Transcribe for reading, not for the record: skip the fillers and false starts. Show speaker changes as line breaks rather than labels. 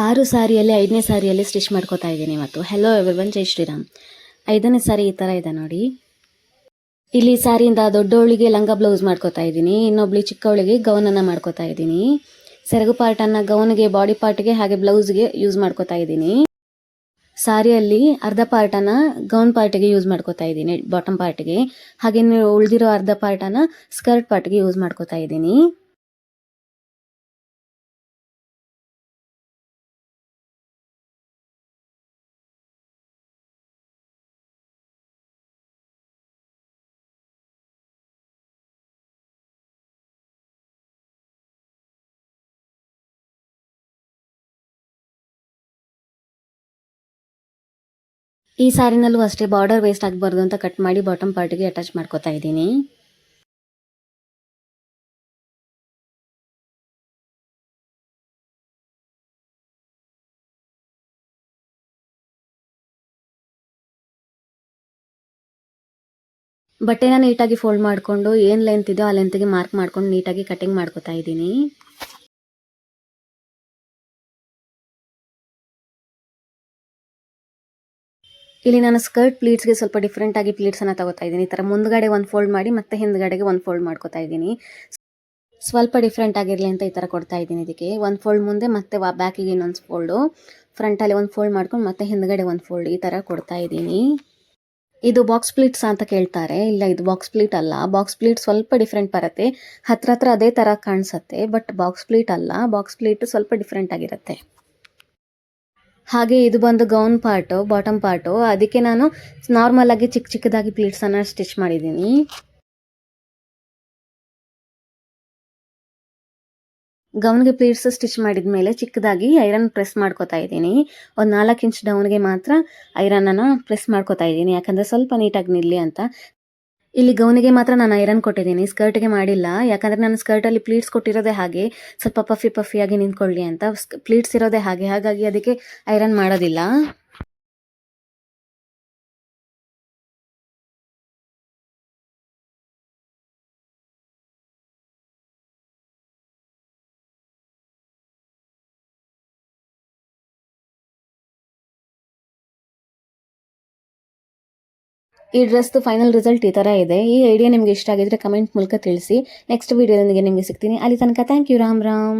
6 ಸಾರಿಯಲ್ಲಿ 5ನೇ ಸಾರಿಯಲ್ಲಿ ಸ್ಟಿಚ್ ಮಾಡ್ಕೋತಾ ಇದ್ದೀನಿ ಇವತ್ತು. ಹೆಲೋ ಎವ್ರಿವನ್, ಜೈ ಶ್ರೀರಾಮ್. 5ನೇ ಸಾರಿ ಈ ಥರ ಇದೆ ನೋಡಿ. ಇಲ್ಲಿ ಸಾರಿಯಿಂದ ದೊಡ್ಡವಳಿಗೆ ಲಂಗ ಬ್ಲೌಸ್ ಮಾಡ್ಕೋತಾ ಇದ್ದೀನಿ, ಇನ್ನೊಬ್ಳಿ ಚಿಕ್ಕವಳಿಗೆ ಗೌನನ್ನು ಮಾಡ್ಕೋತಾ ಇದ್ದೀನಿ. ಸೆರಗು ಪಾರ್ಟನ್ನು ಗೌನ್ಗೆ, ಬಾಡಿ ಪಾರ್ಟ್ಗೆ ಹಾಗೆ ಬ್ಲೌಸ್ಗೆ ಯೂಸ್ ಮಾಡ್ಕೋತಾ ಇದ್ದೀನಿ. ಸಾರಿಯಲ್ಲಿ ಅರ್ಧ ಪಾರ್ಟನ್ನು ಗೌನ್ ಪಾರ್ಟಿಗೆ ಯೂಸ್ ಮಾಡ್ಕೋತಾ ಇದ್ದೀನಿ, ಬಾಟಮ್ ಪಾರ್ಟ್ಗೆ. ಹಾಗೆ ಉಳಿದಿರೋ ಅರ್ಧ ಪಾರ್ಟನ್ನು ಸ್ಕರ್ಟ್ ಪಾರ್ಟ್ಗೆ ಯೂಸ್ ಮಾಡ್ಕೋತಾ ಇದ್ದೀನಿ. ಈ ಸಾರಿನಲ್ಲೂ ಅಷ್ಟೇ ಬಾರ್ಡರ್ ವೇಸ್ಟ್ ಆಗಬಾರ್ದು ಅಂತ ಕಟ್ ಮಾಡಿ ಬಾಟಮ್ ಪಾರ್ಟಿಗೆ ಅಟ್ಯಾಚ್ ಮಾಡ್ಕೋತಾ ಇದ್ದೀನಿ. ಬಟ್ಟೆನ ನೀಟಾಗಿ ಫೋಲ್ಡ್ ಮಾಡಿಕೊಂಡು ಏನು ಲೆಂತ್ ಇದೆಯೋ ಆ ಲೆಂತ್ಗೆ ಮಾರ್ಕ್ ಮಾಡ್ಕೊಂಡು ನೀಟಾಗಿ ಕಟಿಂಗ್ ಮಾಡ್ಕೋತಾ ಇದ್ದೀನಿ. ಇಲ್ಲಿ ನಾನು ಸ್ಕರ್ಟ್ ಪ್ಲೀಟ್ಸ್ಗೆ ಸ್ವಲ್ಪ ಡಿಫ್ರೆಂಟ್ ಆಗಿ ಪ್ಲೀಟ್ಸನ್ನು ತಗೋತಾ ಇದ್ದೀನಿ. ಈ ಥರ ಮುಂದ್ಗಡೆ ಒಂದು ಫೋಲ್ಡ್ ಮಾಡಿ ಮತ್ತೆ ಹಿಂದ್ಗಡೆಗೆ ಒಂದು ಫೋಲ್ಡ್ ಮಾಡ್ಕೋತಾ ಇದ್ದೀನಿ. ಸ್ವಲ್ಪ ಡಿಫ್ರೆಂಟ್ ಆಗಿರಲಿ ಅಂತ ಈ ಥರ ಕೊಡ್ತಾ ಇದ್ದೀನಿ. ಇದಕ್ಕೆ ಒಂದು ಫೋಲ್ಡ್ ಮುಂದೆ ಮತ್ತೆ ಬ್ಯಾಕಿಗೆ ಇನ್ನೊಂದು ಫೋಲ್ಡು, ಫ್ರಂಟಲ್ಲಿ ಒಂದು ಫೋಲ್ಡ್ ಮಾಡ್ಕೊಂಡು ಮತ್ತೆ ಹಿಂದ್ಗಡೆ ಒಂದು ಫೋಲ್ಡ್, ಈ ಥರ ಕೊಡ್ತಾ ಇದ್ದೀನಿ. ಇದು ಬಾಕ್ಸ್ ಪ್ಲೀಟ್ಸ್ ಅಂತ ಕೇಳ್ತಾರೆ. ಇಲ್ಲ, ಇದು ಬಾಕ್ಸ್ ಪ್ಲೀಟ್ ಅಲ್ಲ. ಬಾಕ್ಸ್ ಪ್ಲೀಟ್ ಸ್ವಲ್ಪ ಡಿಫ್ರೆಂಟ್ ಬರುತ್ತೆ, ಹತ್ರ ಅದೇ ಥರ ಕಾಣಿಸುತ್ತೆ, ಬಟ್ ಬಾಕ್ಸ್ ಪ್ಲೀಟ್ ಅಲ್ಲ. ಬಾಕ್ಸ್ ಪ್ಲೀಟ್ ಸ್ವಲ್ಪ ಡಿಫ್ರೆಂಟ್ ಆಗಿರುತ್ತೆ. ಹಾಗೆ ಇದು ಬಂದು ಗೌನ್ ಪಾರ್ಟು, ಬಾಟಮ್ ಪಾರ್ಟು. ಅದಕ್ಕೆ ನಾನು ನಾರ್ಮಲ್ ಆಗಿ ಚಿಕ್ಕದಾಗಿ ಪ್ಲೀಟ್ಸನ್ನು ಸ್ಟಿಚ್ ಮಾಡಿದ್ದೀನಿ. ಗೌನ್ಗೆ ಪ್ಲೀಟ್ಸ್ ಸ್ಟಿಚ್ ಮಾಡಿದ ಮೇಲೆ ಚಿಕ್ಕದಾಗಿ ಐರನ್ ಪ್ರೆಸ್ ಮಾಡ್ಕೋತಾ ಇದ್ದೀನಿ. ಒಂದು 4 ಇಂಚ್ ಡೌನ್ಗೆ ಮಾತ್ರ ಐರನನ್ನು ಪ್ರೆಸ್ ಮಾಡ್ಕೋತಾ ಇದ್ದೀನಿ, ಯಾಕಂದರೆ ಸ್ವಲ್ಪ ನೀಟಾಗಿ ನಿಲ್ಲಿ ಅಂತ. ಇಲ್ಲಿ ಗೌನಿಗೆ ಮಾತ್ರ ನಾನು ಐರನ್ ಕೊಟ್ಟಿದ್ದೀನಿ, ಸ್ಕರ್ಟ್ಗೆ ಮಾಡಿಲ್ಲ. ಯಾಕಂದರೆ ನಾನು ಸ್ಕರ್ಟಲ್ಲಿ ಪ್ಲೀಟ್ಸ್ ಕೊಟ್ಟಿರೋದೇ ಹಾಗೆ, ಸ್ವಲ್ಪ ಪಫಿಯಾಗಿ ನಿಂತ್ಕೊಳ್ಳಿ ಅಂತ. ಪ್ಲೀಟ್ಸ್ ಇರೋದೇ ಹಾಗೆ, ಹಾಗಾಗಿ ಅದಕ್ಕೆ ಐರನ್ ಮಾಡೋದಿಲ್ಲ. ಈ ಡ್ರೆಸ್ದು ಫೈನಲ್ ರಿಸಲ್ಟ್ ಈ ಥರ ಇದೆ. ಈ ಐಡಿಯಾ ನಿಮಗೆ ಇಷ್ಟ ಆಗಿದ್ರೆ ಕಮೆಂಟ್ ಮೂಲಕ ತಿಳಿಸಿ. ನೆಕ್ಸ್ಟ್ ವೀಡಿಯೋದೊಂದಿಗೆ ನಿಮಗೆ ಸಿಗ್ತೀನಿ. ಅಲ್ಲಿ ತನಕ ಥ್ಯಾಂಕ್ ಯು. ರಾಮ್ ರಾಮ್.